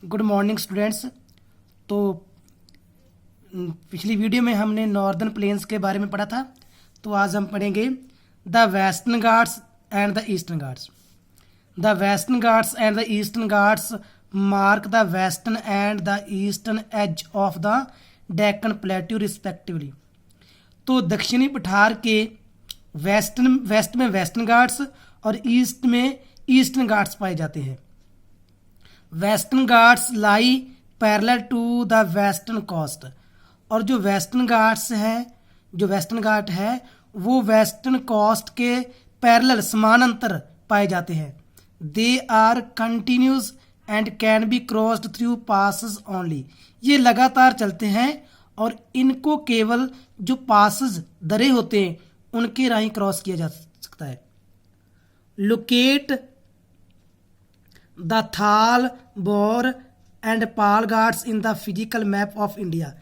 Good morning students. तो पिछली video में हमने नॉर्दर्न प्लेन्स के बारे में पढ़ा था। तो आज हम पढ़ेंगे the western Ghats and the Eastern Ghats. The western Ghats and the Eastern Ghats mark the western and the eastern edge of the Deccan plateau respectively. तो दक्षिणी पठार के वेस्ट में वेस्टर्न घाट्स और ईस्ट में ईस्टर्न घाट्स पाए जाते हैं। Western Ghats lie parallel to the western coast. और जो वेस्टर्न घाट्स है, जो वेस्टर्न घाट है वो वेस्टर्न कोस्ट के पैरेलल समानांतर पाए जाते हैं। They are continuous and can be crossed through passes only. ये लगातार चलते हैं और इनको केवल जो पासेस दरे होते हैं उनके राही क्रॉस किया जा सकता है। Locate the Thal, Bhor and Pal Ghats in the physical map of India.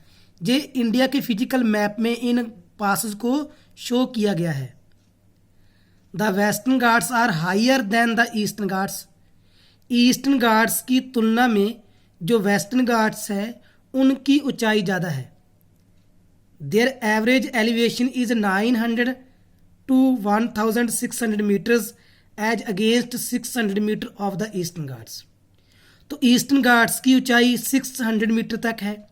ये इंडिया के फिजिकल मैप में इन पासेस को शो किया गया है। The western Ghats are higher than the Eastern Ghats. Eastern Ghats की तुलना में जो वेस्टर्न घाट्स है उनकी ऊंचाई ज़्यादा है। Their average elevation is 900 to 1600 metres as against 600 metre of the Eastern Ghats. तो ईस्टर्न घाट्स की ऊंचाई 600 मीटर तक है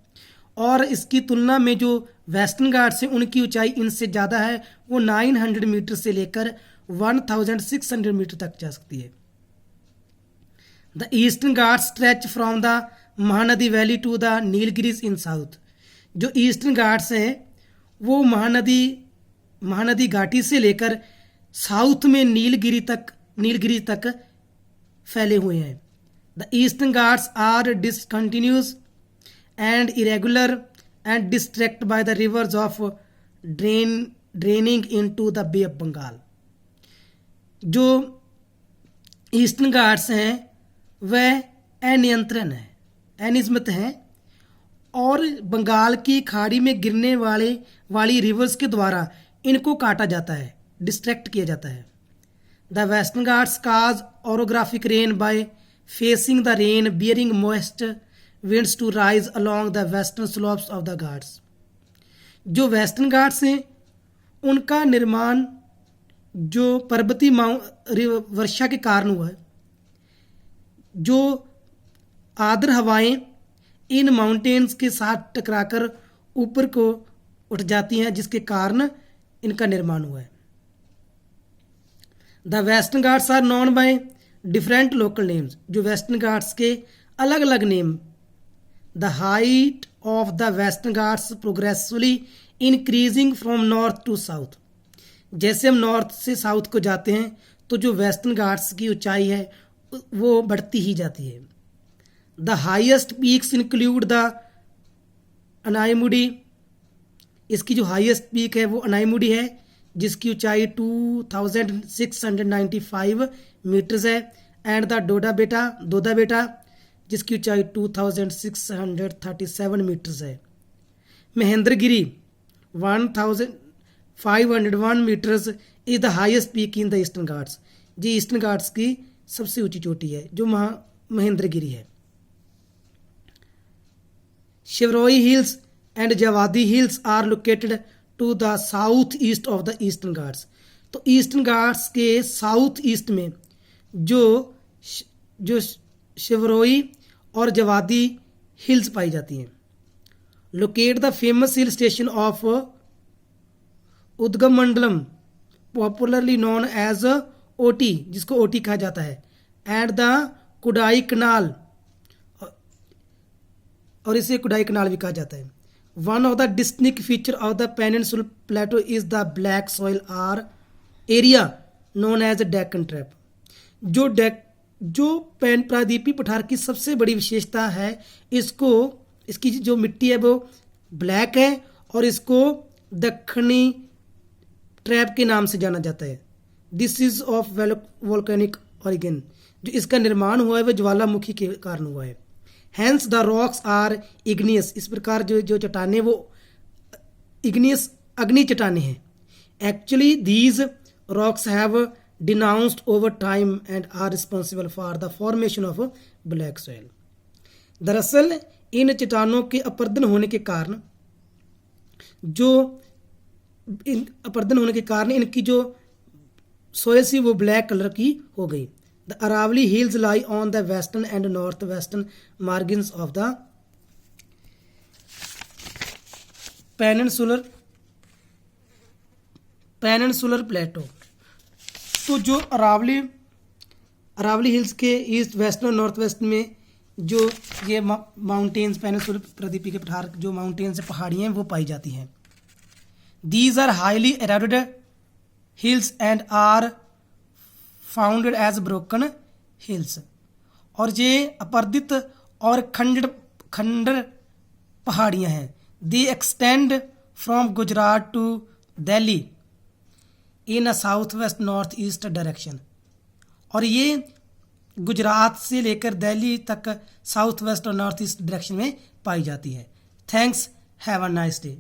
और इसकी तुलना में जो वेस्टर्न घाट्स हैं उनकी ऊंचाई इनसे ज़्यादा है, वो 900 मीटर से लेकर 1600 मीटर तक जा सकती है। The Eastern Ghats stretch from the Mahanadi valley to the Nilgiris in south. जो ईस्टर्न घाट्स हैं वो महानदी घाटी से लेकर साउथ में नीलगिरी तक फैले हुए हैं। The Eastern Ghats are discontinuous and irregular and distract by the rivers of draining into the Bay of Bengal. जो ईस्टर्न घाट्स हैं वह अनियंत्रण है, अनियमित हैं और बंगाल की खाड़ी में गिरने वाली रिवर्स के द्वारा इनको काटा जाता है, डिस्ट्रैक्ट किया जाता है। The western Ghats cause orographic rain by facing the rain bearing moist winds to rise along the western slopes of the Ghats. जो वेस्टर्न घाट्स हैं उनका निर्माण जो पर्वतीय वर्षा के कारण हुआ है। जो आर्द्र हवाएं इन माउंटेन्स के साथ टकराकर ऊपर को उठ जाती हैं जिसके कारण इनका निर्माण हुआ है। The western Ghats are known by different local names. जो वेस्टर्न घाट्स के अलग अलग name. The height of the western Ghats progressively increasing from north to south. जैसे हम नॉर्थ से साउथ को जाते हैं तो जो वेस्टर्न घाट्स की ऊंचाई है वो बढ़ती ही जाती है। The highest peaks include the Anaimudi. इसकी जो हाईएस्ट पीक है वो अनाईमुडी है जिसकी ऊंचाई 2695 मीटर्स है। एंड द दोदा बेटा जिसकी ऊंचाई 2637 मीटर्स है। Mahendragiri 1501 metres is the highest peak in the Eastern Ghats. जी ईस्टर्न घाट्स की सबसे ऊंची चोटी है जो महेंद्रगिरी है। Shevaroy hills and Javadi hills are located to the south east of the Eastern Ghats. तो ईस्टर्न घाट्स के साउथ ईस्ट में जो शिवरोई और जवादी हिल्स पाई जाती हैं। Locate the famous hill station of उद्गम मंडलम पॉपुलरली नोन एज ओटी, जिसको ओटी कहा जाता है, एंड द कुडाई कनाल, और इसे कुडाई कनाल भी कहा जाता है। One of the distinct feature of the peninsular plateau is the black soil are area known as Deccan trap. जो प्रायद्वीपीय पठार की सबसे बड़ी विशेषता है इसकी जो मिट्टी है वो ब्लैक है और इसको दक्षिणी ट्रैप के नाम से जाना जाता है। This is of volcanic origin. जो इसका निर्माण हुआ है वह ज्वालामुखी के कारण हुआ है। Hence the rocks are igneous. इस प्रकार जो चट्टानें वो इग्नियस अग्नि चट्टानें हैं। Actually these rocks have denounced over time and are responsible for the formation of black soil. दरअसल इन चट्टानों के अपरदन होने के कारण इनकी जो सोयल थी वो ब्लैक कलर की हो गई। The Aravalli hills lie on the western and north western margins of the peninsular plateau. तो जो अरावली हिल्स के ईस्ट वेस्ट और नॉर्थ वेस्ट में जो ये माउंटेन्स पेनिनसुलर प्रदीपी के पठार जो माउंटेन्स पहाड़ियाँ हैं वो पाई जाती हैं। These are highly eroded hills and are founded as broken hills. और ये अपर्दित और खंडर पहाड़ियाँ हैं। They extend from Gujarat to Delhi in a south west north east direction. और ये गुजरात से लेकर दिल्ली तक साउथ वेस्ट और नॉर्थ ईस्ट डायरेक्शन में पाई जाती है। Thanks, have a nice day.